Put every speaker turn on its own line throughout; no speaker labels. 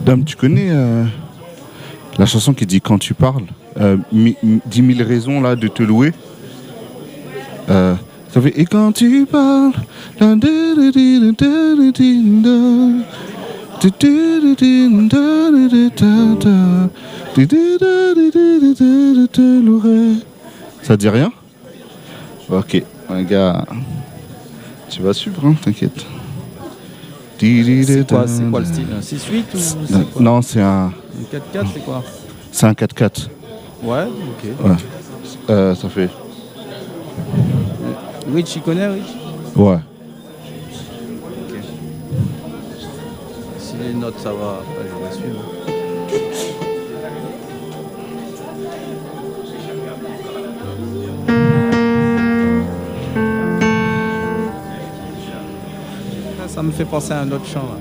Dame, tu connais la chanson qui dit quand tu parles 10 000 raisons là de te louer. Ça fait et quand tu parles. Ça dit rien? Ok, un gars, tu vas suivre, hein, t'inquiète.
C'est quoi le style? Un 6-8 ou c'est quoi?
Non, c'est un.
Un 4-4, c'est quoi?
C'est un 4-4.
Ouais, ok.
Ouais. Ça fait.
Rich, il connaît Rich?
Ouais.
Ok. Si les notes ça va, après je vais suivre. Ça me fait penser à un autre chant là.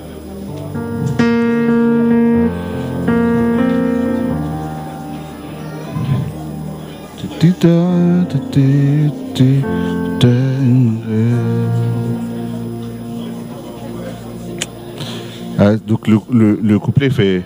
Donc le couplet fait.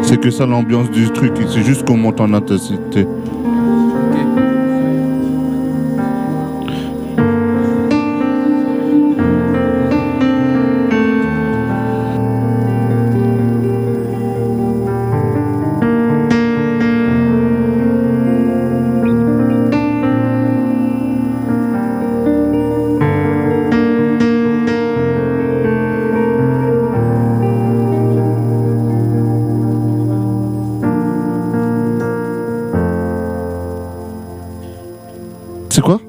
C'est que ça l'ambiance du truc, c'est juste qu'on monte en intensité. C'est quoi?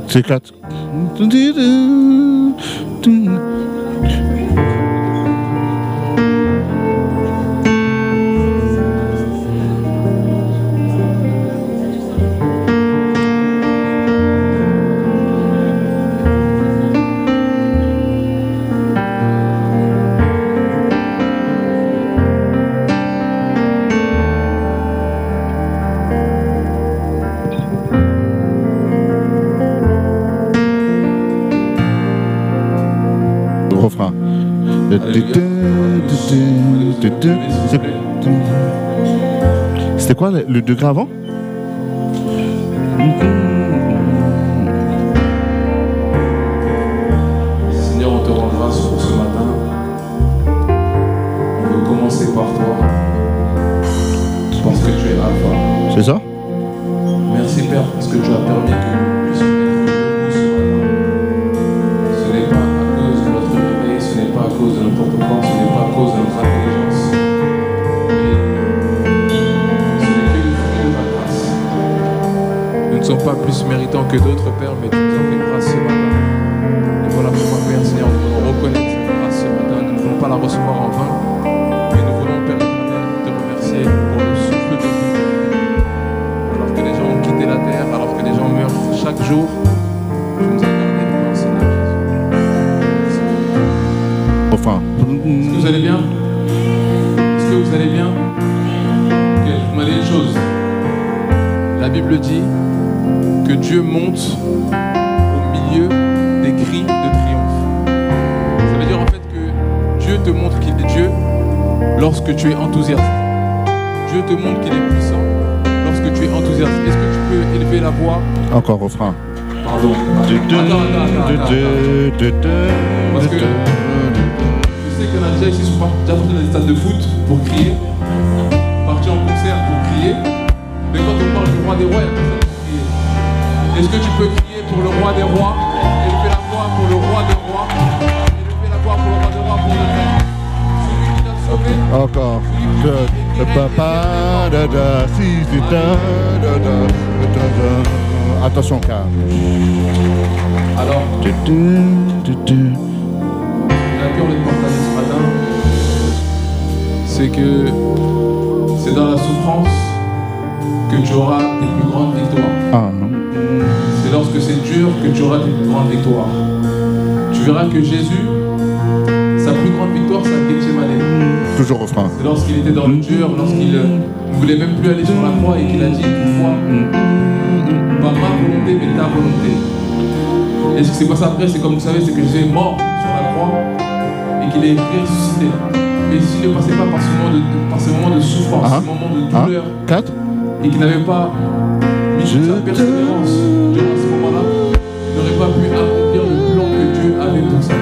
C'est 4. Refrain. C'était quoi le degré avant?
Seigneur, on te rend grâce pour ce matin. On veut commencer par toi. Parce que tu es Alpha.
C'est ça?
Merci Père parce que tu as permis que nous puissions être debout ce matin. Ce n'est pas à cause de notre réveil, ce n'est pas à cause de notre pouvoir, ce n'est pas à cause de notre intelligence. Mais ce n'est que le fruit de ta grâce. Nous ne sommes pas plus méritants que d'autres, Père, mais tu nous as fait grâce ce matin. Et voilà pourquoi, Père, Seigneur, nous voulons reconnaître cette grâce ce matin. Nous ne voulons pas la recevoir en vain, mais nous voulons, Père éternel, te remercier pour le souffle de vie. Alors que les gens ont quitté la terre, alors que les gens meurent chaque jour, tu nous as gardés vivants, Seigneur Jésus.
Enfin.
Est-ce que vous allez bien? Est-ce que vous allez bien? Ok, je vous m'allez une chose. La Bible dit que Dieu monte au milieu des cris de triomphe. Ça veut dire en fait que Dieu te montre qu'il est Dieu lorsque tu es enthousiaste. Dieu te montre qu'il est puissant lorsque tu es enthousiaste. Est-ce que tu peux élever la voix?
Encore refrain.
Pardon. Attends. Parce que je sais qu'il y en a déjà ici qui sont déjà partis dans des stades de foot pour crier, partis en concert pour crier. Mais quand on parle du roi des rois, il y a personne pour crier. Est-ce que tu peux crier pour le roi des rois? Élever la voix pour le roi des rois. Élever la voix pour le roi des rois, pour le Père. Celui qui t'a sauvé.
Encore. Papa, dada, si c'est attention, car.
Alors, j'ai à cœur de te partager ce matin, c'est que C'est dans la souffrance que tu auras tes plus grandes victoires.
Ah.
C'est lorsque c'est dur que tu auras tes plus grandes victoires. Tu verras que Jésus, sa plus grande victoire, c'est à Gethsémani.
Toujours refrain.
C'est lorsqu'il était dans le dur, lorsqu'il ne voulait même plus aller sur la croix et qu'il a dit une fois, pas ma volonté mais ta volonté. Et ce qui s'est passé après, c'est comme vous savez, c'est que Jésus est mort sur la croix et qu'il est ressuscité. Mais s'il ne passait pas par ce moment de souffrance, ce moment de douleur,
4
et qu'il n'avait pas mis toute sa persévérance durant ce moment-là, il n'aurait pas pu accomplir le plan que Dieu avait pour ça.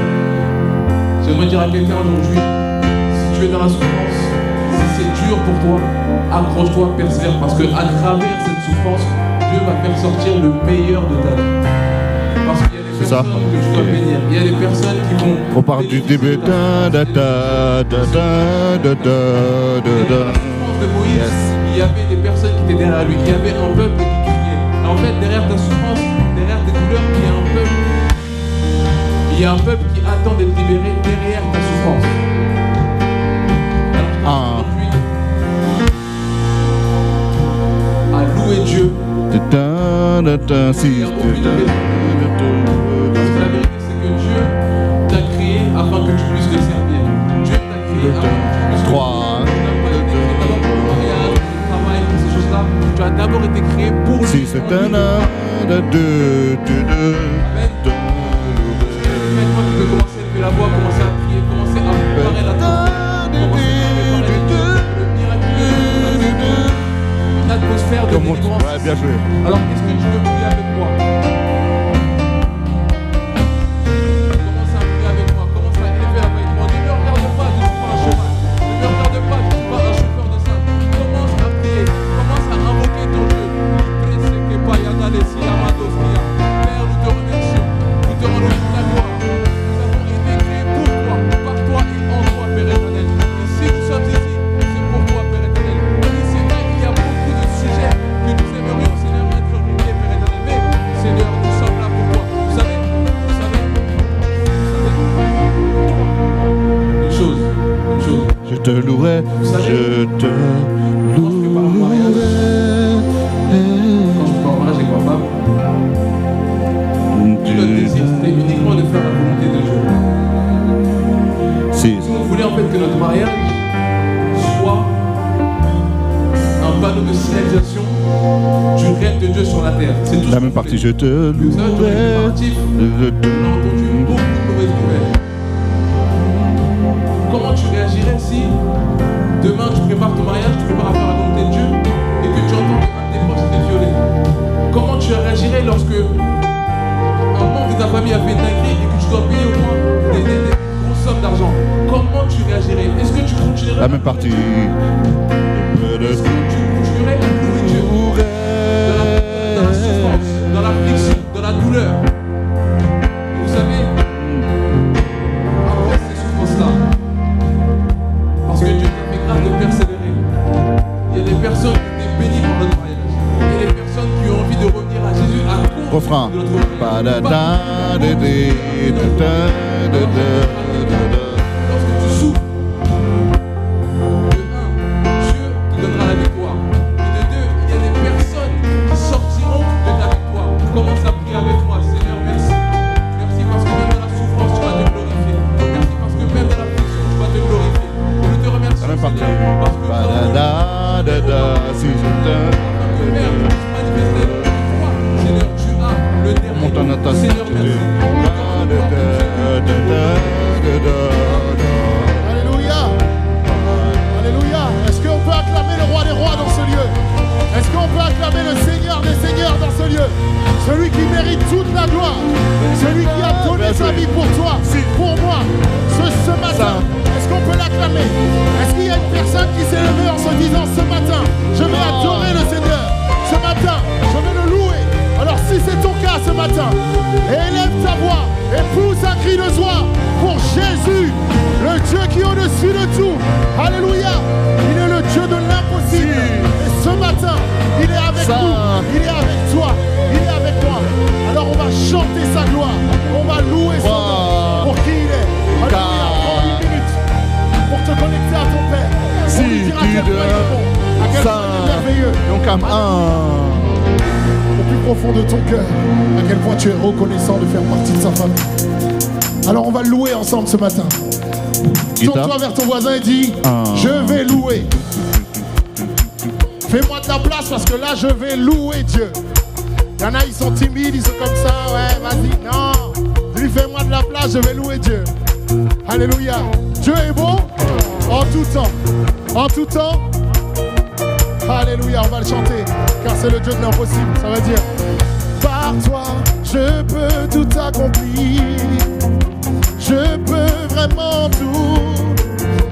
J'aimerais dire à quelqu'un aujourd'hui, si tu es dans la souffrance, si c'est dur pour toi, accroche-toi, persévère, parce qu'à travers cette souffrance, Dieu va faire sortir le meilleur de ta vie. Parce qu'il y a des personnes que tu dois bénir, il y a des personnes qui vont...
On part du début.
De Moïse, il y avait des personnes qui étaient derrière lui, il y avait un peuple qui criait. En fait, derrière ta souffrance, derrière tes douleurs, il y a un peuple. Il y a un peuple qui attend d'être libéré derrière ta souffrance. Alors, à louer Dieu. Parce que la vérité, c'est que Dieu t'a créé afin que tu puisses le servir. Dieu t'a créé afin que tu puisses le servir. Tu as d'abord été créé pour lui.
Si c'est un âme de deux.
Maintenant, tu peux commencer à lever la voix, commencer à prier, commencer à préparer la tombe, commencer à préparer le miracle, une atmosphère de délivrance.
Ouais, bien joué.
Alors, est-ce que tu veux prier avec moi? Commence à prier avec moi, commence à élever la voix avec moi. Ne me regarde pas, je ne suis pas un chômage. Ne me regarde pas, je ne suis pas un chauffeur de salle. Commence à prier, commence à invoquer ton Dieu. Père, nous te remercions, nous te rendons toute la gloire. Nous avons été créés pour toi, par toi et en toi, Père éternel. Et si nous sommes ici, c'est pour toi, Père éternel. Oui, c'est vrai, il y a beaucoup de sujets que nous aimerions, Seigneur, être réglés, Père éternel. Mais, Seigneur, nous sommes là pour toi. Vous savez, une chose.
Je te louerai, je te louerai.
Le désir, c'était uniquement de faire la volonté de Dieu.
Si.
On voulait en fait que notre mariage soit un panneau de signalisation du règne de Dieu sur la terre. C'est tout
La même partie, je te
Vous savez, dans les préparatifs, on a entendu beaucoup de mauvaises nouvelles. Comment tu réagirais si demain tu prépares ton mariage, tu prépares à faire la volonté de Dieu et que tu entends qu'un de tes proches s'est violé? Comment tu réagirais lorsque un membre de ta famille a fait une dinguerie et que tu dois payer au moins des grosses sommes d'argent? Comment tu réagirais? Est-ce que tu continuerais
La même partie.
Est-ce que tu continuerais à louer Dieu dans la souffrance, dans l'affliction, dans la douleur? Et vous savez, après ces souffrances-là, parce que Dieu t'a fait grâce de persévérer, il y a des personnes qui étaient bénies par notre mariage. Il y a des personnes qui ont envie de revenir à Jésus à cause
Refrain.
de notre mariage. Lorsque tu souffres, de un, Dieu te donnera la victoire. Et de deux, il y a des personnes qui sortiront de ta victoire. Commence à prier avec moi, Seigneur, merci. Merci parce que même dans la souffrance, tu vas te glorifier. Merci parce que même dans l'affliction, tu vas te glorifier. Je te remercie,
La même partie.
Seigneur, parce que
Si je t'aime.
Père, tu puisses manifester notre foi. Seigneur, tu as le dernier
Monte en
mot.
attaque.
Seigneur, merci.
Alléluia. Alléluia. Est-ce qu'on peut acclamer le roi des rois dans ce lieu? Est-ce qu'on peut acclamer le Seigneur des seigneurs dans ce lieu? Celui qui mérite toute la gloire. Celui qui a donné sa vie pour toi, pour moi, ce matin. Est-ce qu'on peut l'acclamer? Est-ce qu'il y a une personne qui s'est levée en se disant ce matin, je vais adorer le Seigneur. Ce matin, je vais le louer. Alors si c'est ton cas ce matin, élève ta voix et pousse un cri de joie pour Jésus, le Dieu qui est au-dessus de tout. Alléluia. Il est le Dieu de l'impossible. Et ce matin, il est avec nous. Il est avec toi. Il est avec moi. Alors on va chanter sa gloire. On va louer son nom pour qui il est. Alléluia. Prends une minute pour te connecter à ton Père. Pour lui dire à quel point il est bon. À
Donc, au
plus profond de ton cœur, à quel point tu es reconnaissant de faire partie de sa famille. Alors on va le louer ensemble ce matin. Tourne-toi vers ton voisin et dis je vais louer. Fais-moi de la place parce que là je vais louer Dieu. Il y en a, ils sont timides, ils sont comme ça, ouais, vas-y, non. Dis, fais-moi de la place, je vais louer Dieu. Alléluia. Dieu est bon en tout temps. En tout temps. Alléluia, on va le chanter, car c'est le Dieu de l'impossible. Ça veut dire, par toi, je peux tout accomplir. Je peux vraiment tout,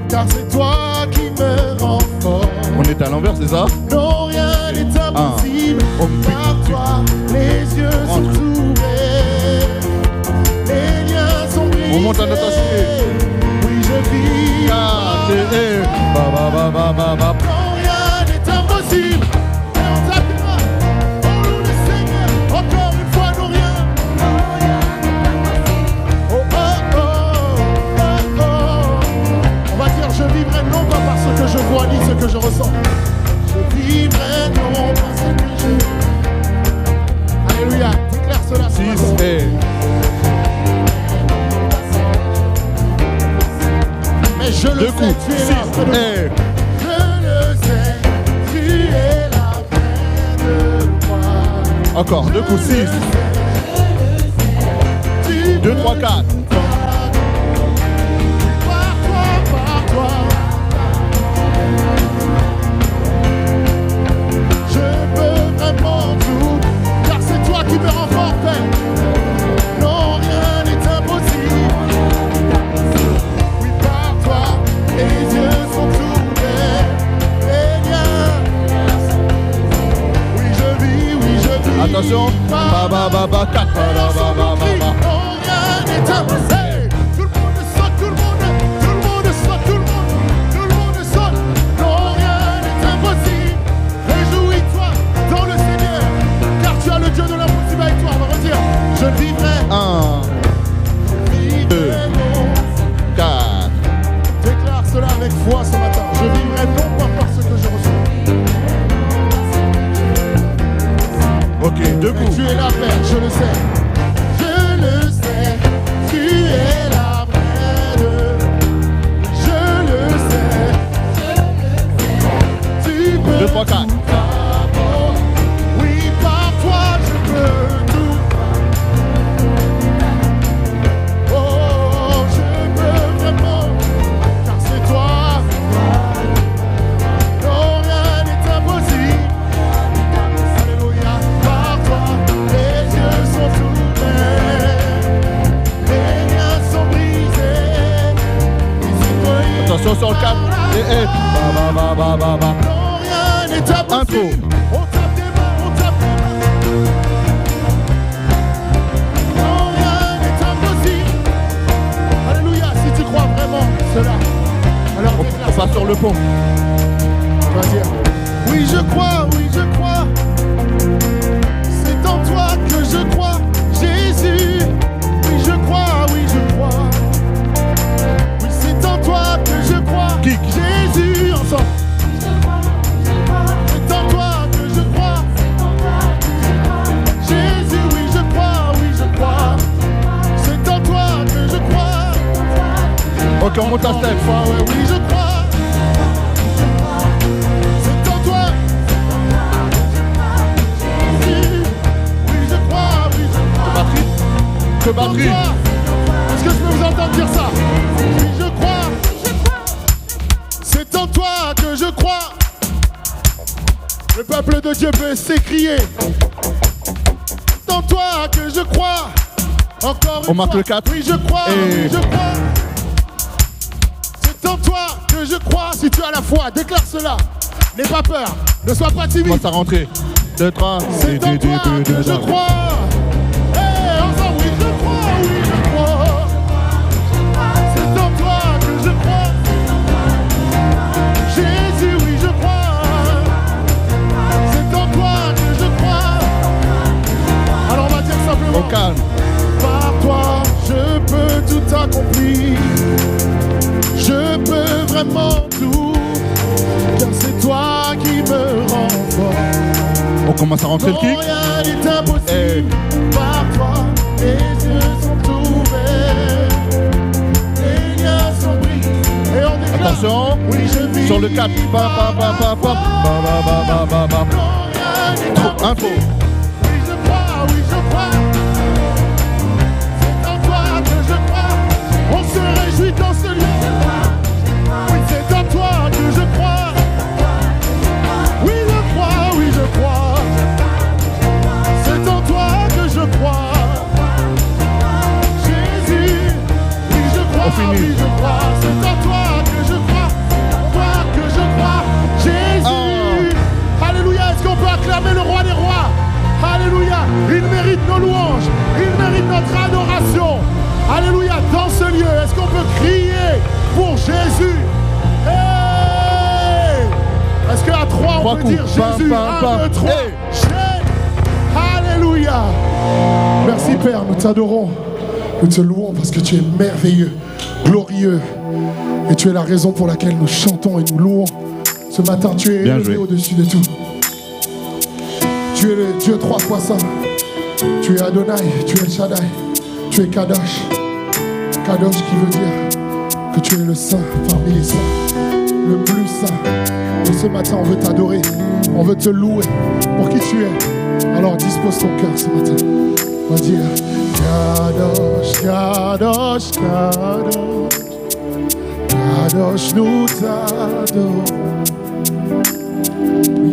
car c'est toi qui me rend fort.
On est à l'envers, c'est ça?
Non, rien n'est impossible. Par toi, les yeux sont ouverts. Les liens sont brisés.
On monte à notre acier.
Oui, je vis. Non, rien n'est impossible. Et on t'appuiera. On loue le Seigneur. Encore une fois, non, rien. Oh, oh, oh, oh, oh. On va dire, je vivrai non pas par ce que je vois ni ce que je ressens. Je vivrai non par ce que je... Alléluia. Déclare cela.
6 et...
Mais je le sais, tu es là près de moi. Je le sais, tu es là près de moi.
Encore, 2 coups, 6. 2, 3, 4.
Par toi. Je peux vraiment tout, car c'est toi qui me rends fort, Père. Non, rien n'est impossible. Oui, par toi, les yeux sont ouverts. Les liens. Oui, je vis.
Attention. Ba, 4.
Non, rien n'est impossible. Tout le monde saute, tout le monde saute. Non, rien n'est impossible. Réjouis-toi dans le Seigneur, car tu as le Dieu de l'impossible avec toi. On va redire, je vivrai.
1, 2, 4.
Déclare cela avec foi ce matin. Je vivrai non pas par ce que je reçois.
Ok, 2
Mais
coups.
tu es là, Père, je le sais. Je le sais. Tu es là près de. Je le sais. Tu peux
2, 3, 4.
tout par moi. Oui, par toi, je peux tout. Oh, je peux vraiment, car c'est toi. Non, rien n'est impossible. Alléluia, par toi, les yeux sont ouverts. Les liens sont brisés.
Attention sur le 4. Et ba.
Non, rien n'est impossible. On tape des mains. Non, rien n'est impossible. Alléluia, si tu crois vraiment cela, alors
On
déclare.
passe sur le pont.
Tu vas dire, oui je crois. C'est en toi que je crois, Jésus. Oui je crois. Oui, c'est en toi que je crois,
Kick.
Jésus. Ensemble. C'est en toi que je crois, Jésus. Oui je crois. C'est en toi que je crois.
Ok, on monte à step.
Ouais, oui je crois. C'est en toi. Jésus. Oui je crois.
Que batterie.
Est-ce que je peux vous entendre dire ça? Oui, je crois. C'est en toi que je crois. Le peuple de Dieu peut s'écrier. C'est en toi que je crois. Encore une
On marque
fois.
le 4.
Oui, je crois.
Et-
Oui, je crois. C'est en toi que je crois. Si tu as la foi, déclare cela. N'aie pas peur. Ne sois pas
On
timide.
commence à rentrer. 2, 3.
C'est en toi que je crois. Hey, ensemble, oui, je crois. C'est en toi que je crois. Jésus, oui, je crois. C'est en toi que je crois. Alors on va dire simplement.
Au calme.
Par toi, je peux tout accomplir. Je peux vraiment tout. Car c'est toi qui me rends fort.
On commence à rentrer le kick.
Rien n'est impossible par toi. Les yeux sont ouverts, les liens sont brisés. Et on déclare.
Attention,
oui, je vis
sur le 4. Info.
Oui, je crois, oui, je crois. C'est en toi que je crois. On se réjouit dans ce lieu. Oui, c'est en toi que je crois. Oui, je crois, oui, je crois. C'est en toi que je crois. Jésus, oui, je crois, oui, je crois. C'est en toi que je crois. Toi que je crois. Jésus. Alléluia, est-ce qu'on peut acclamer le roi des rois? Alléluia, il mérite nos louanges, il mérite notre adoration. Alléluia, dans ce lieu, est-ce qu'on peut crier pour Jésus? Hey! Est-ce qu'à 3 on peut dire Jésus? 1, 2, 3. Hey! Alléluia. Merci Père, nous t'adorons, nous te louons parce que tu es merveilleux, glorieux. Et tu es la raison pour laquelle nous chantons et nous louons. Ce matin, tu es élevé au-dessus de tout. Tu es le Dieu 3 fois saint. Tu es Adonai, tu es El Shaddai, tu es Kadosh. Kadosh qui veut dire que tu es le saint parmi les saints, le plus saint. Et ce matin, on veut t'adorer, on veut te louer pour qui tu es. Alors dispose ton cœur ce matin. On va dire Kadosh, Kadosh, Kadosh. Kadosh, nous t'adorons.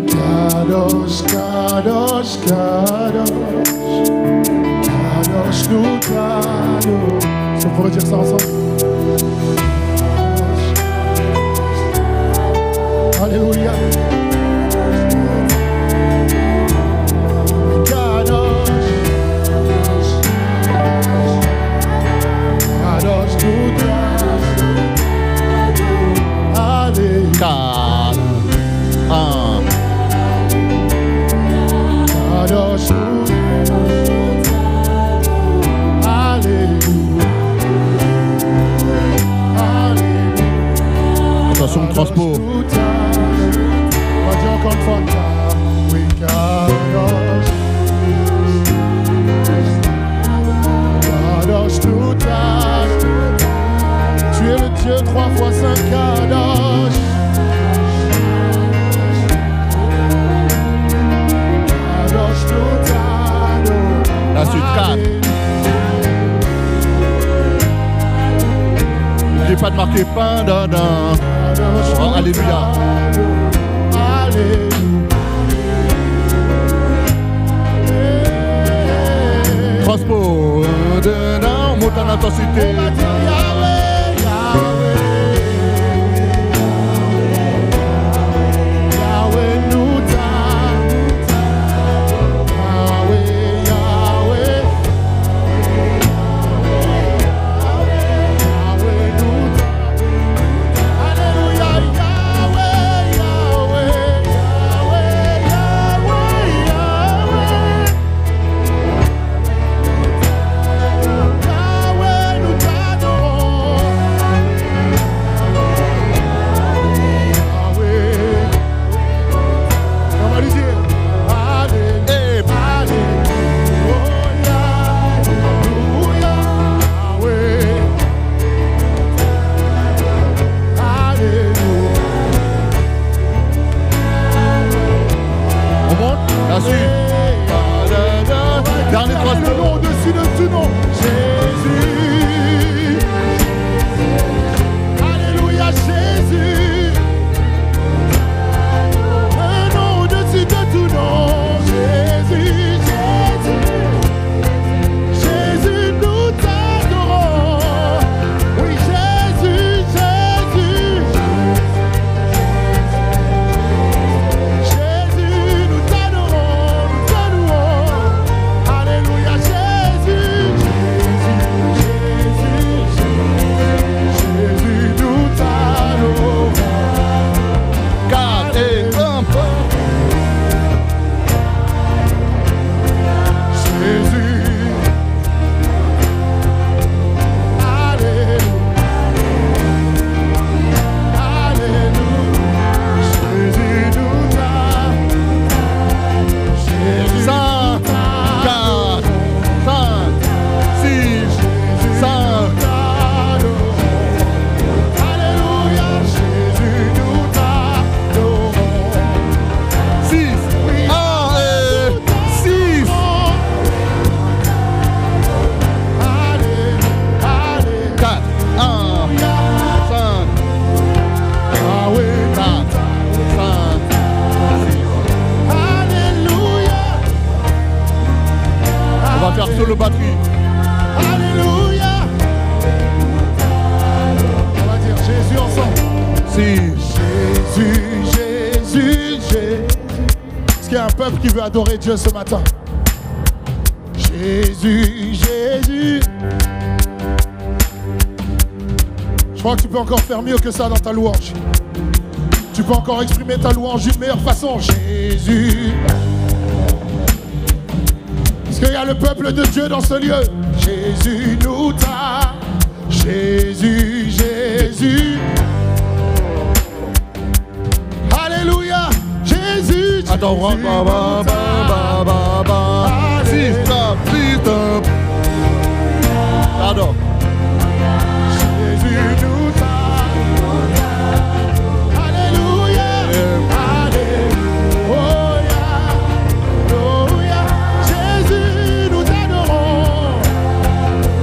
Kadosh, Kadosh, Kadosh. Kadosh, nous t'adorons. Est-ce qu'on pourrait dire ça ensemble? Alléluia. Kadosh, Kadosh, nous t'adorons. Alléluia.
4, 1.
Kadosh, Alléluia. Alléluia.
Attention, transpo.
On va dire encore une fois. Oui, Kadosh. Kadosh, nous t'adorons. Tu es le Dieu 3 fois 5, Kadosh.
La suite 4. N'oubliez pas de marquer pain d'un. Oh, alléluia. Transpo. On monte en intensité.
Yahweh, nous
sur le batterie.
Alléluia. On va dire Jésus ensemble.
Si.
Jésus, Jésus, Jésus. Est-ce qu'il y a un peuple qui veut adorer Dieu ce matin? Jésus, Jésus. Je crois que tu peux encore faire mieux que ça dans ta louange. Tu peux encore exprimer ta louange d'une meilleure façon. Jésus. Est-ce qu'il y a le peuple de Dieu dans ce lieu? Jésus nous t'a. Jésus, Jésus. Alléluia. Jésus.
Attends,
Jésus nous t'a.
Si, stop, si, stop. Pardon.
Jésus nous t'a. Alléluia. Alléluia. Alléluia. Jésus, nous t'adorons.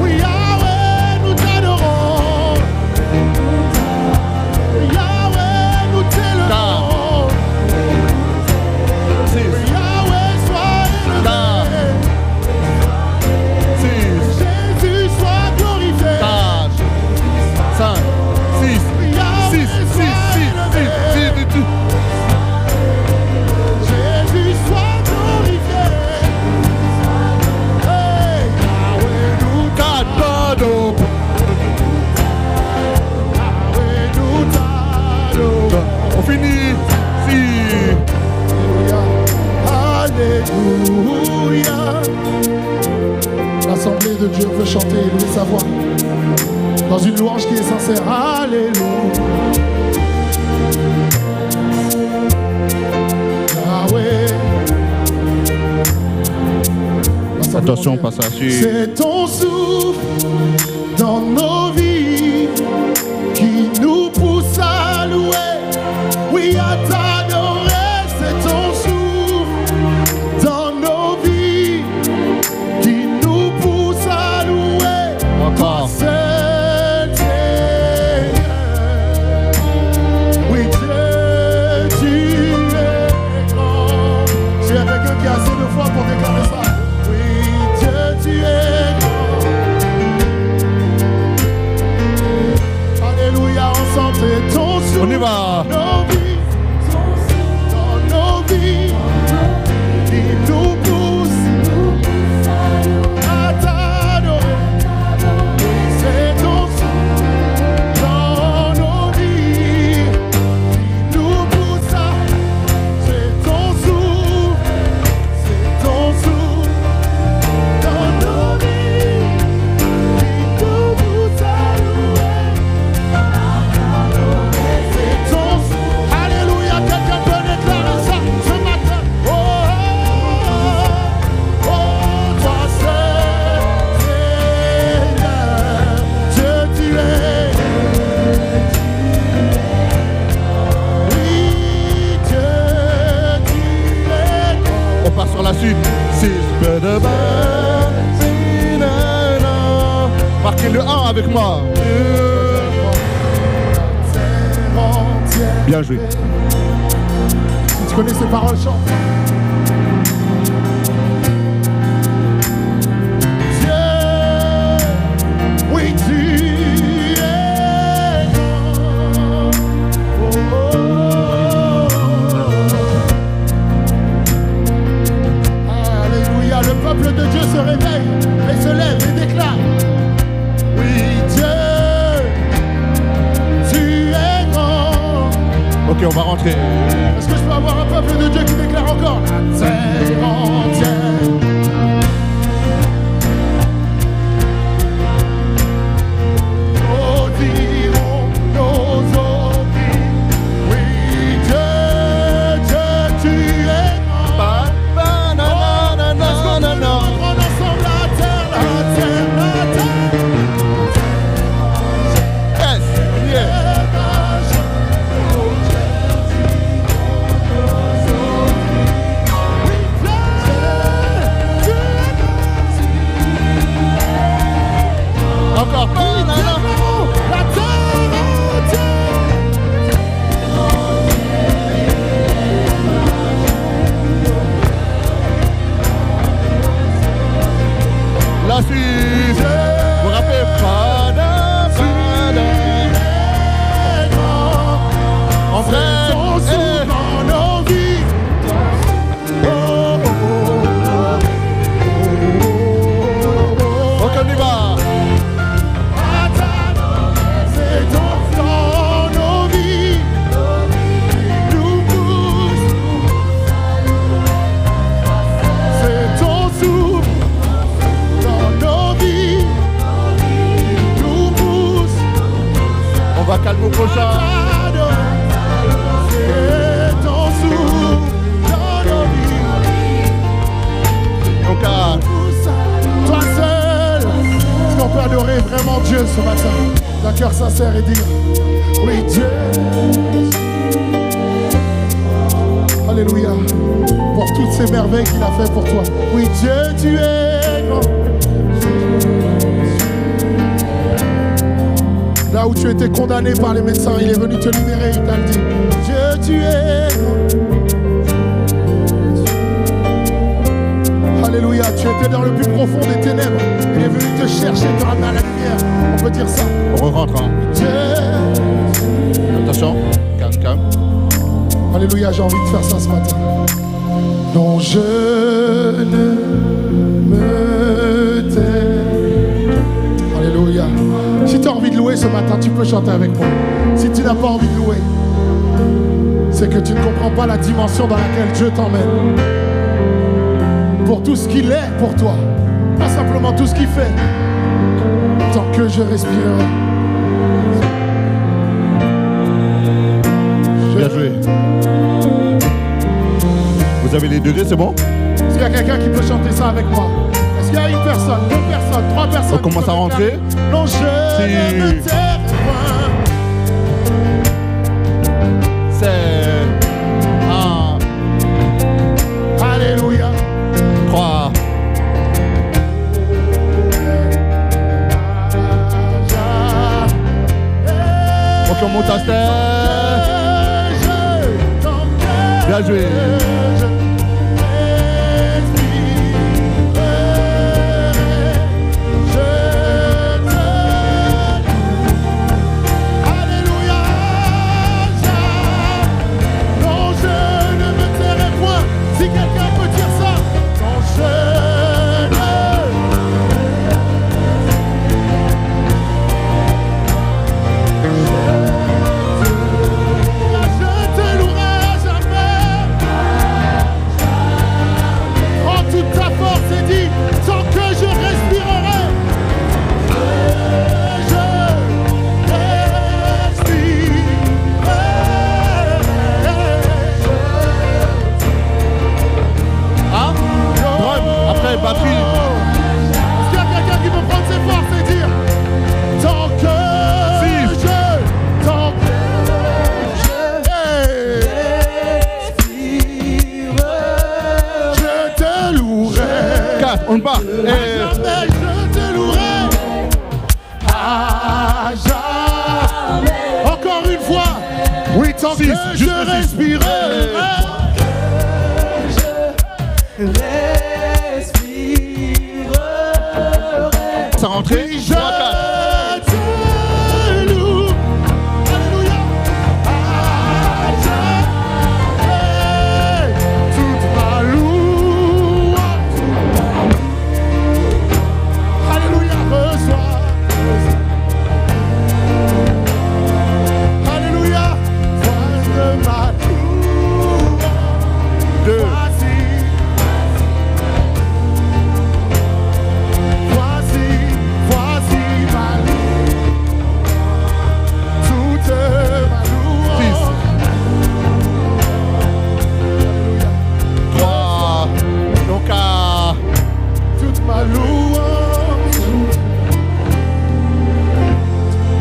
Oui, Yahweh, nous t'adorons. Yahweh, nous t'élevons. Oui, Yahweh, sois élevé. Jésus, sois glorifié.
5, 6, 6, 6, 6, 6, 6, tout.
Jésus, sois glorifié. Hey, Yahweh, nous
4, pardon.
Yahweh, nous t'adorons.
On finit. Si.
Alléluia. L'assemblée de Dieu veut chanter et louer sa voix dans une louange qui est sincère. Alléluia. Yahweh.
Attention, on passe à la suite.
C'est ton souffle dans nos vies qui nous pousse à louer. Oui, à t'adorer. C'est ton souffle dans nos vies qui nous pousse à louer.
Encore.
Seul Seigneur. Oui, Dieu, tu es grand. S'il y a quelqu'un qui a assez de foi pour déclarer ça. Oui, Dieu, tu es grand. Alléluia, ensemble, c'est ton souffle.
On y va.
Nos vies, dans nos vies, qui nous pousse à t'adorer. C'est ton souffle dans nos vies, qui nous pousse à. C'est ton souffle dans nos vies, qui nous pousse à louer. C'est ton souffle. Alléluia, quelqu'un peut déclarer ça ce matin. Oh, oh, oh, toi seul, Seigneur, Dieu tu es. Oui, Dieu tu es.
On passe sur la suite. 6, de marquez le 1 avec moi. Bien joué.
Si tu connais ces paroles, chante. Dieu, oui, tu es grand. Oh, oh, oh. Alléluia, le peuple de Dieu se réveille et se lève et déclare. Oui, Dieu, tu es grand.
Ok, on va rentrer.
Est-ce que je peux avoir un peuple de Dieu qui déclare encore la terre entière? Diront nos oreilles, oui Dieu, Dieu, tu es grand. Est-ce qu'on peut nous reprendre ensemble la terre, la terre, la terre?
Yes, yeah.
Oui,
la suite. Vous vous rappelez? En vrai,
dans nos vies.
Ok, on y va.
C'est dans nos vies. Nous pousse. C'est ton souffle dans nos vies. Nous pousse.
On va calmer au prochain.
C'est ton souffle dans nos vies.
Donc,
Toi seul. Est-ce qu'on peut adorer vraiment Dieu ce matin d'un cœur sincère et dire oui Dieu. Alléluia. Pour toutes ces merveilles qu'il a fait pour toi. Oui Dieu, tu es grand. Là où tu étais condamné par les médecins, il est venu te libérer, il t'a dit Dieu, tu es grand. Alléluia, tu étais dans le plus profond des ténèbres. Il est venu te chercher, te ramener à la lumière. On peut dire ça.
on rentre. Hein.
Dieu.
Attention, calme.
Alléluia, j'ai envie de faire ça ce matin. Non, je ne me tais. Alléluia. Si tu as envie de louer ce matin, tu peux chanter avec moi. Si tu n'as pas envie de louer, c'est que tu ne comprends pas la dimension dans laquelle Dieu t'emmène. Pour tout ce qu'il est pour toi, pas simplement tout ce qu'il fait. Tant que je respirerai.
Bien joué. Vous avez les degrés, c'est bon?
Est-ce qu'il y a quelqu'un qui peut chanter ça avec moi? Est-ce qu'il y a une personne, deux personnes, trois personnes?
On commence à rentrer.
Non, je ne me tairai point.
C'est 1,
Alléluia.
3. Ok, on monte à terre. Bien joué. Batterie.
Est-ce qu'il y a quelqu'un qui peut prendre ses forces et dire tant que je te louerai.
4, on part.
Jamais je te louerai. À jamais. Encore une fois. Oui, tant que je respirerai.
Ça rentrée.
Oui, je te loue. Alléluia. À jamais. Toute ma louange. Alléluia. Reçois. Alléluia. Voix de ma louange.
2.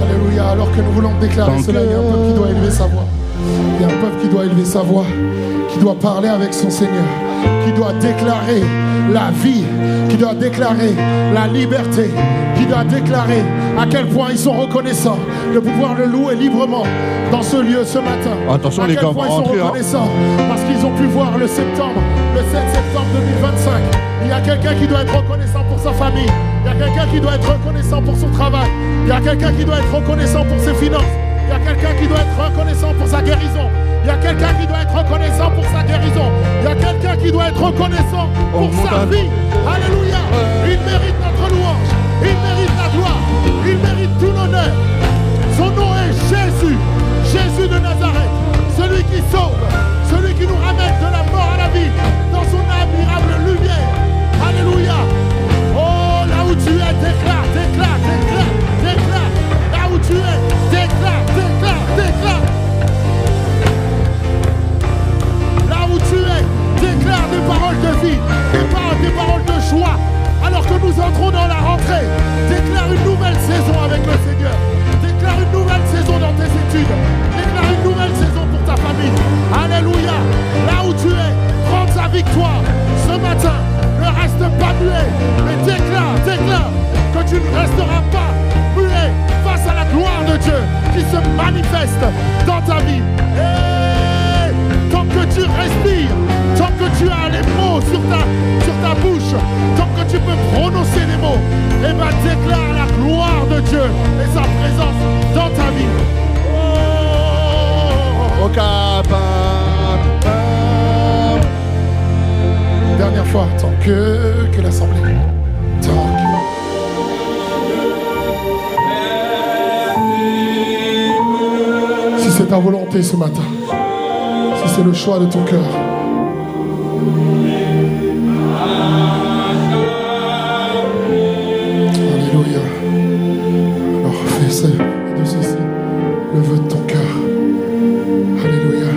Alléluia, alors que nous voulons déclarer cela, il y a un peuple qui doit élever sa voix. Il y a un peuple qui doit élever sa voix, qui doit parler avec son Seigneur, qui doit déclarer la vie, qui doit déclarer la liberté, qui doit déclarer à quel point ils sont reconnaissants de pouvoir le louer librement dans ce lieu ce matin.
Attention
à
les
quel
gars,
point ils sont
rentrez,
reconnaissants parce qu'ils ont pu voir le 7 septembre 2025. Il y a quelqu'un qui doit être reconnaissant pour sa famille. Il y a quelqu'un qui doit être reconnaissant pour son travail. Il y a quelqu'un qui doit être reconnaissant pour ses finances. Il y a quelqu'un qui doit être reconnaissant pour sa guérison. Il y a quelqu'un qui doit être reconnaissant pour sa guérison. Il y a quelqu'un qui doit être reconnaissant pour sa vie. Alléluia. Il mérite notre louange. Il mérite la gloire. Il mérite tout l'honneur. Son nom est Jésus. Jésus de Nazareth. Celui qui sauve. Celui qui nous ramène de la mort à la vie. Dans son admirable lumière. Alléluia. Oh, là où tu es, déclare, déclare, déclare, déclare. Là où tu es, déclare, déclare, déclare. Là où tu es, déclare des paroles de vie, des paroles de joie. Alors que nous entrons dans la rentrée, déclare une nouvelle saison avec le Seigneur. Déclare une nouvelle saison dans tes études. Déclare une nouvelle saison pour ta famille. Alléluia. Là où tu es, prends ta victoire. Ce matin, ne reste pas muet, mais déclare que tu ne resteras pas muet face à la gloire de Dieu qui se manifeste dans ta vie. Et tant que tu respires, tant que tu as les mots sur ta bouche, tant que tu peux prononcer les mots, et bien déclare la gloire de Dieu et sa présence dans ta vie. Dernière fois, tant que l'assemblée. Tant que... Si c'est ta volonté ce matin, si c'est le choix de ton cœur, alléluia. Alors fais de ceci le vœu de ton cœur. Alléluia.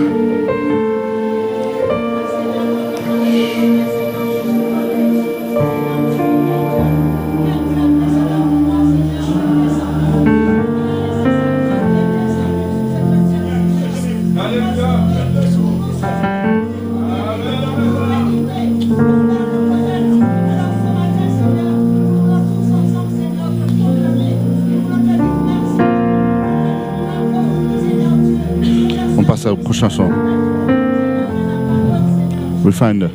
On passe au prochain son. Refinder.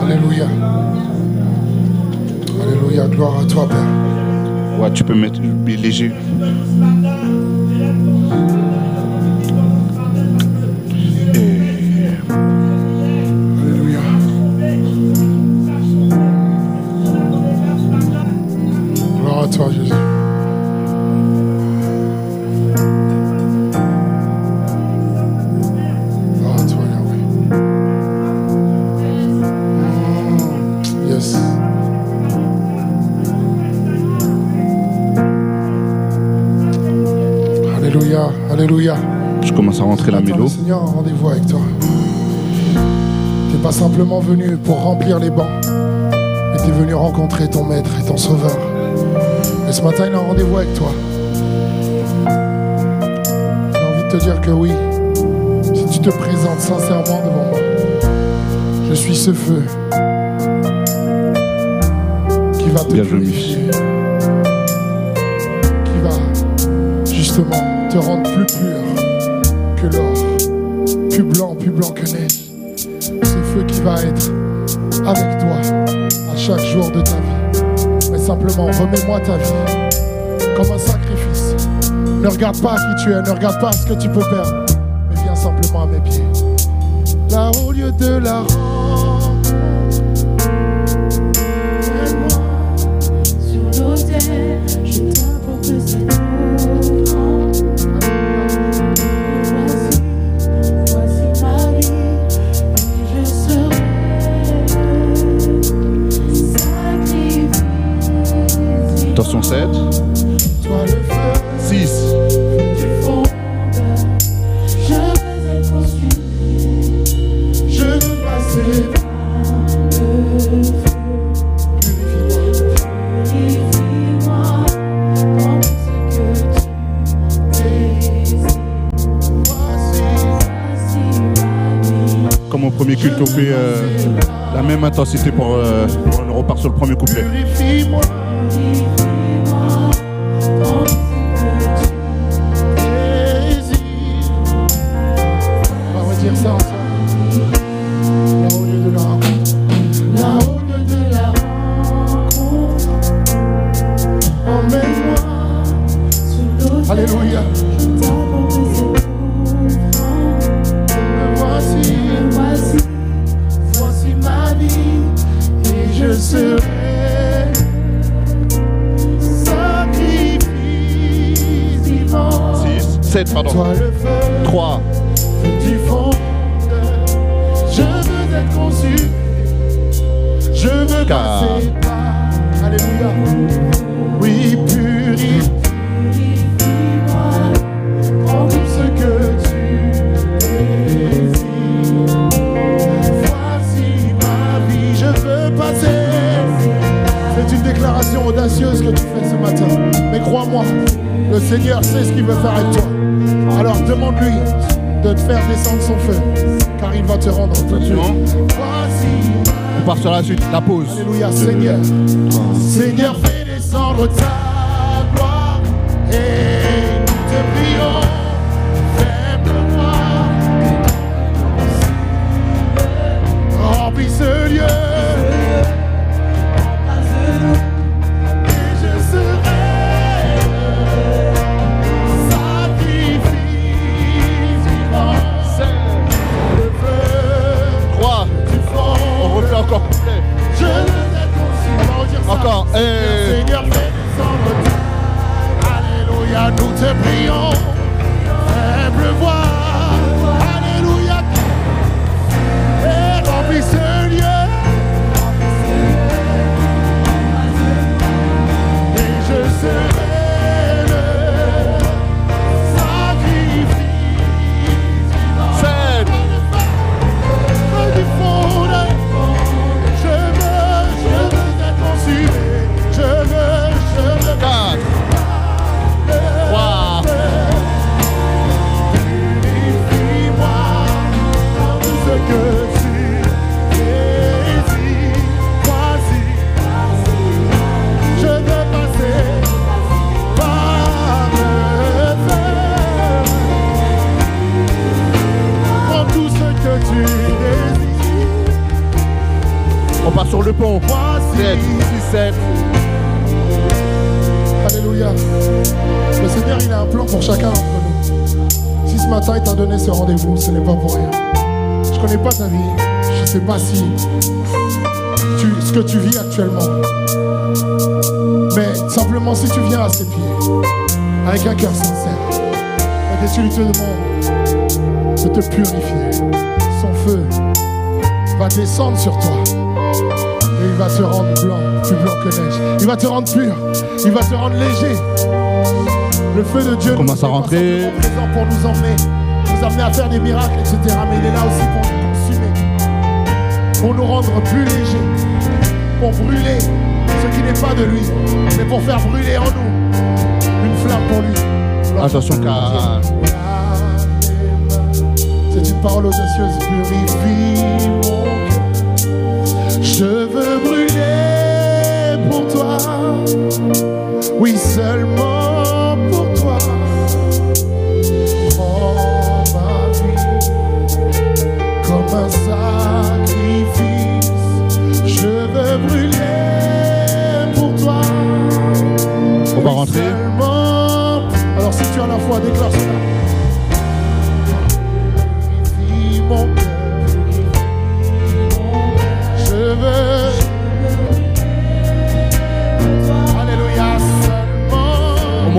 Alléluia. Alléluia. Gloire à toi, Père.
Ouais, tu peux mettre léger.
Alléluia. Gloire à toi, Jésus. Gloire à toi, Yahweh. Yes. Alléluia, alléluia.
Je commence à rentrer la
Attends,
mélo.
le Seigneur a un rendez-vous avec toi. Tu n'es pas simplement venu pour remplir les bancs, mais tu es venu rencontrer ton maître et ton sauveur. Et ce matin, il a un rendez-vous avec toi. J'ai envie de te dire que oui, si tu te présentes sincèrement devant moi, je suis ce feu qui va te
Bien joué,
purifier, qui va justement te rendre plus pur que l'or, plus blanc que neige. Ce feu qui va être avec toi à chaque jour de ta vie. Mais simplement, remets-moi ta vie comme un sacrifice. Ne regarde pas qui tu es, ne regarde pas ce que tu peux perdre, mais viens simplement à mes pieds. Là au lieu de la rencontre,
Mets-moi sur l'autel, je t'apporte cette offrande. Voici ma vie, et je serai sacrifice.
Attention 7.
toi le feu
6.
Du fond, je veux être consumé.
je veux passer
premier culte, on fait la même intensité pour on repart sur le premier couplet.
Purifie-moi. On va redire ça ensemble. Là au lieu de la rencontre. Là au lieu de la rencontre. Emmène-moi. Alléluia. Voici ma vie et je serai sacrifice vivant.
6, 7, pardon.
Toi le feu
3.
du fond. Je veux être conçu. Je veux passer par. Alléluia. Oui, purifie-moi en tout ce que tu désires. Voici ma vie, je veux passer. C'est une déclaration audacieuse que tu fais ce matin. Mais crois-moi, le Seigneur sait ce qu'il veut faire avec toi. Alors demande-lui de te faire descendre son feu, car il va te rendre tout de suite. Voici.
On part sur la suite, la pause.
Alléluia, Seigneur. Seigneur, fais descendre ta gloire et nous te prions. Fais-moi remplis ce lieu. Et je serai sacrifice vivant. Le feu
3.
du fond.
On refait encore couplet.
Je veux être conçu. On va redire ça.
Encore.
Seigneur, fais descendre ta. Alléluia, nous te prions. Fais pleuvoir. Alléluia. Et remplis ce lieu. Et je serai le sacrifice vivant.
7.
Du fond. Je veux être consumé. Je veux
4. 3.
Purifie-moi dans tout ce que tu désires. Voici, je veux passer par le feu. Prends tout ce que tu désires.
On part sur le pont.
Voici.
7, 6, 7.
Alléluia. Le Seigneur, il a un plan pour chacun d'entre nous. Si ce matin il t'a donné ce rendez-vous, ce n'est pas pour rien. Je connais pas ta vie. Je sais pas si ce que tu vis actuellement. Mais simplement, si tu viens à ses pieds, avec un cœur sincère, et que tu lui te demandes de te purifier, son feu va descendre sur toi. Et il va te rendre blanc, plus blanc que neige. Il va te rendre pur. Il va te rendre léger. Le feu de Dieu
Commence à rentrer.
est présent pour nous emmener à faire des miracles, etc. Mais il est là aussi pour nous consumer, pour nous rendre plus légers, pour brûler ce qui n'est pas de lui, mais pour faire brûler en nous une flamme pour lui.
Attention, car
C'est une parole audacieuse. Purifie mon cœur. Je veux brûler pour toi. Oui, seulement pour toi. Prends ma vie comme un sacrifice. Je veux brûler pour toi.
on va rentrer.
Seulement. Alors si tu as la foi, déclare cela. Purifie mon cœur. Je veux. Alléluia, seulement.
On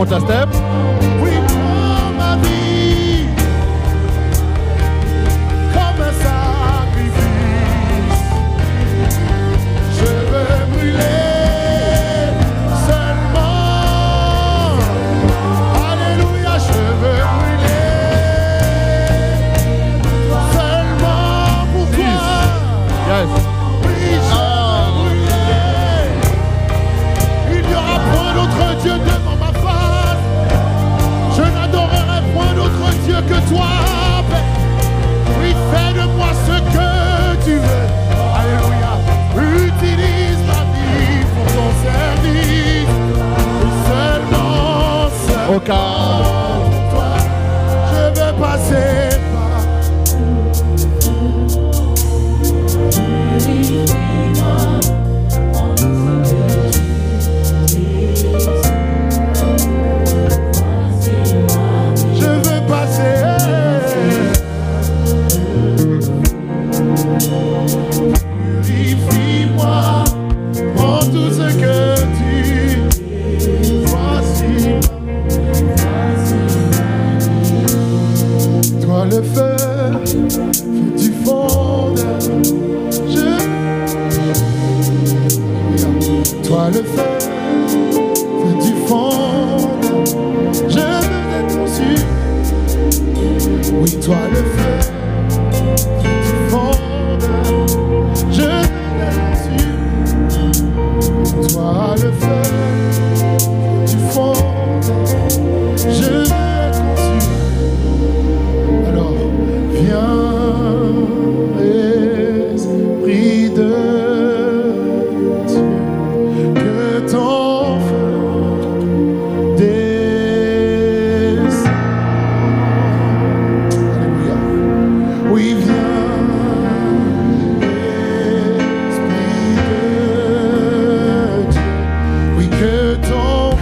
calme.
Je veux passer par. Je veux passer. Purifie-moi, prends tout ce que tu voici. Toi le feu du fondeur. Toi le feu du fondeur. Je veux être conçu. Oui, toi le feu du fondeur. Je veux être conçu. Toi le feu du fondeur. Je veux être conçu. Alors, viens, Esprit de Dieu, que ton feu descende. Alléluia. Oui, viens, Esprit de Dieu, oui, que ton feu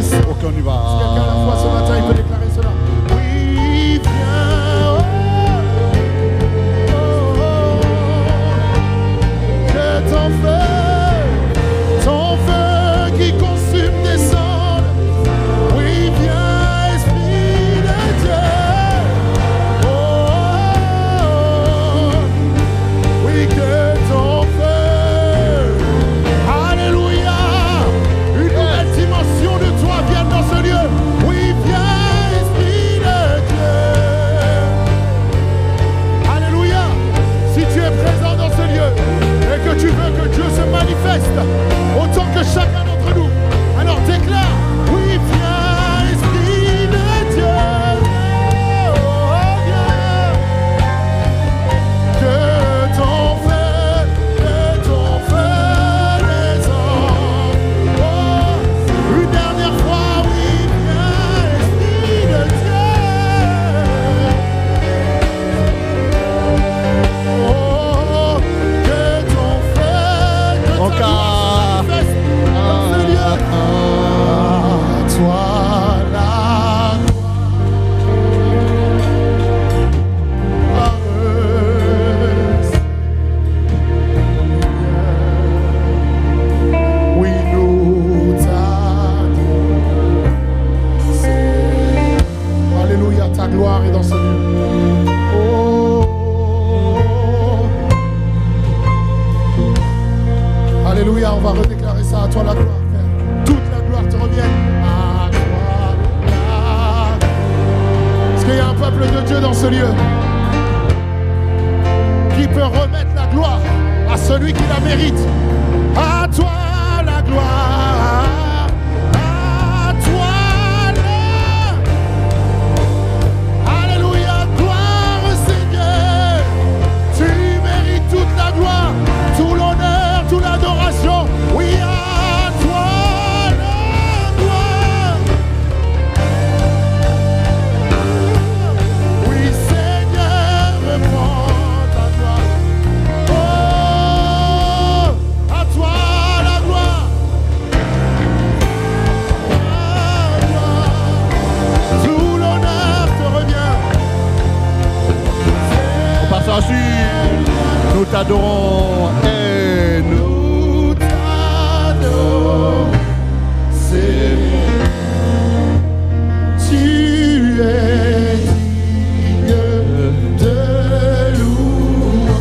descende.
Ok, on y va.
Quelqu'un à la fois ce matin, il peut déclarer cela. Oui, viens, que ton feu qui consume descende. Oui, viens, Esprit de Dieu. Oui, que ton feu, alléluia, une nouvelle dimension de toi vienne dans ce lieu. Oui, viens, Esprit de Dieu. Alléluia. Si tu es présent dans ce lieu et que tu veux que Dieu se manifeste autant que chacun d'entre nous, alors déclare, oui, viens, Esprit de Dieu. Viens. Que ton feu descende. Une dernière fois, oui, viens, Esprit de Dieu. Que ton feu, que ta gloire se manifeste dans ce lieu. À toi la gloire. Oui, nous t'adorons. Alléluia, ta gloire est dans ce lieu. Oh. Alléluia, on va redéclarer ça. À toi la gloire, Père. Toute la gloire te revienne. À toi la gloire. Est-ce qu'il y a un peuple de Dieu dans ce lieu qui peut remettre la gloire à celui qui la mérite? À toi la gloire. À toi la. Alléluia, gloire au Seigneur. Tu mérites toute la gloire, tout l'honneur, toute l'adoration. Oui, à toi la gloire. Oui, Seigneur, reprends ta gloire. Oh, à toi la gloire. Tout l'honneur te revient.
On passe à la suite. Nous t'adorons et nous.
Nous t'adorons, Seigneur. Tu es digne de louange.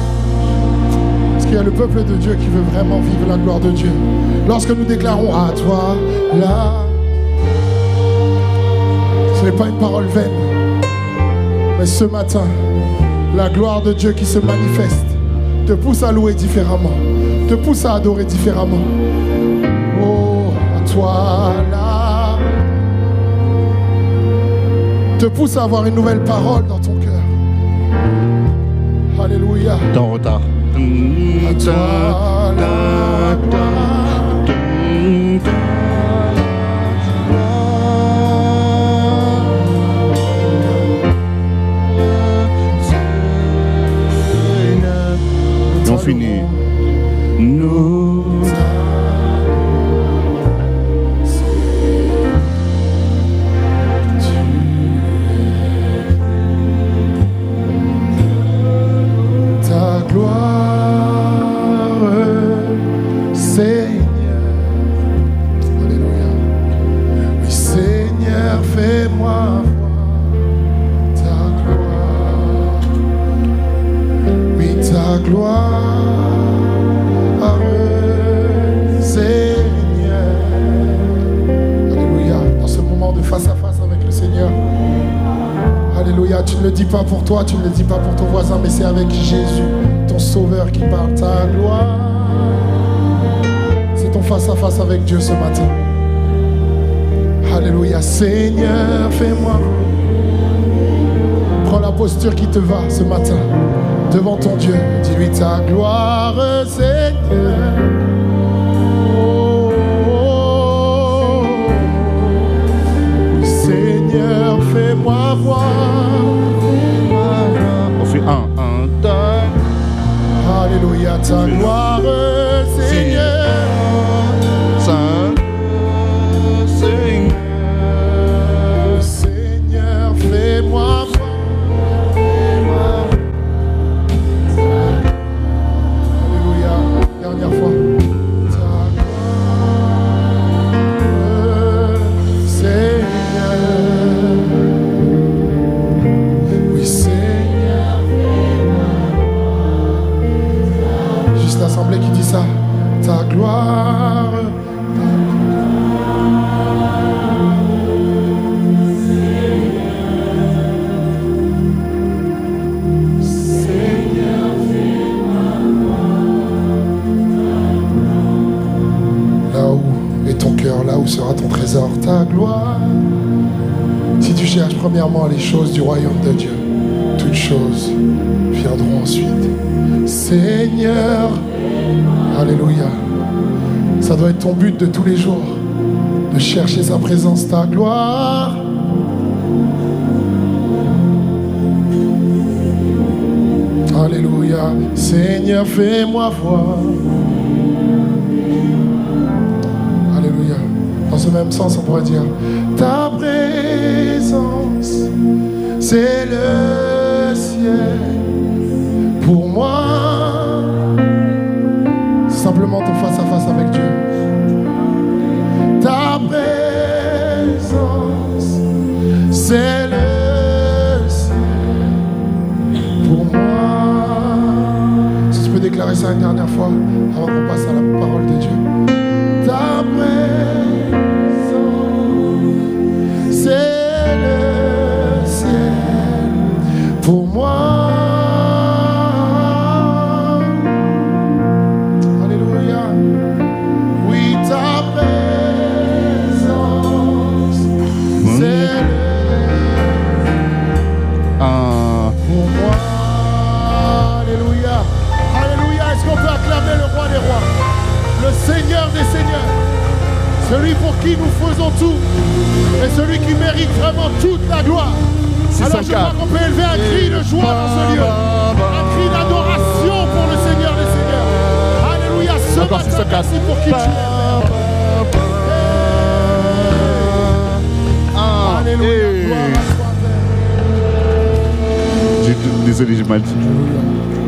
Est-ce qu'il y a le peuple de Dieu qui veut vraiment vivre la gloire de Dieu? Lorsque nous déclarons à toi là, ce n'est pas une parole vaine, mais ce matin, la gloire de Dieu qui se manifeste te pousse à louer différemment, te pousse à adorer différemment. Oh, à toi là, te pousse à avoir une nouvelle parole dans ton cœur. Alléluia.
T'es en retard.
À toi la gloire. avec le Seigneur. Alléluia, tu ne le dis pas pour toi, tu ne le dis pas pour ton voisin, mais c'est avec Jésus, ton sauveur, qui parle ta gloire. C'est ton face à face avec Dieu ce matin. Alléluia, Seigneur, fais-moi. Prends la posture qui te va ce matin devant ton Dieu. Dis-lui ta gloire, Seigneur. Oh, oh, oh. Seigneur, fais-moi voir.
On fait un, deux.
Alléluia, ta gloire, Seigneur.
Saint, Seigneur.
Seigneur, fais-moi voir. Alléluia, dernière fois. Ta gloire, Seigneur. Oui, Seigneur. Juste l'assemblée qui dit ça. Ta gloire. Là où sera ton trésor, ta gloire. Si tu cherches premièrement les choses du royaume de Dieu, toutes choses viendront ensuite. Seigneur, alléluia. Ça doit être ton but de tous les jours, de chercher sa présence, ta gloire. Alléluia. Seigneur, fais-moi voir. Alléluia. Dans ce même sens, on pourrait dire ta présence, c'est le ciel. Pour moi, c'est simplement ton face à face avec Dieu. Ta présence, c'est le ciel. Pour moi, si tu peux déclarer ça une dernière fois avant qu'on passe à la parole de Dieu. Ta présence, c'est le ciel pour moi. Alléluia. Oui, ta présence, c'est le pour moi. Alléluia. Alléluia. Est-ce qu'on peut acclamer le roi des rois, le Seigneur des seigneurs, celui pour qui nous faisons tout et celui qui mérite vraiment toute la gloire? Alors je crois qu'on peut élever un cri de joie dans ce lieu, un cri d'adoration pour le Seigneur des seigneurs. Alléluia, ce matin, merci pour qui tu es. Alléluia, gloire à toi, Père.
Désolé, j'ai mal dit.
Alléluia.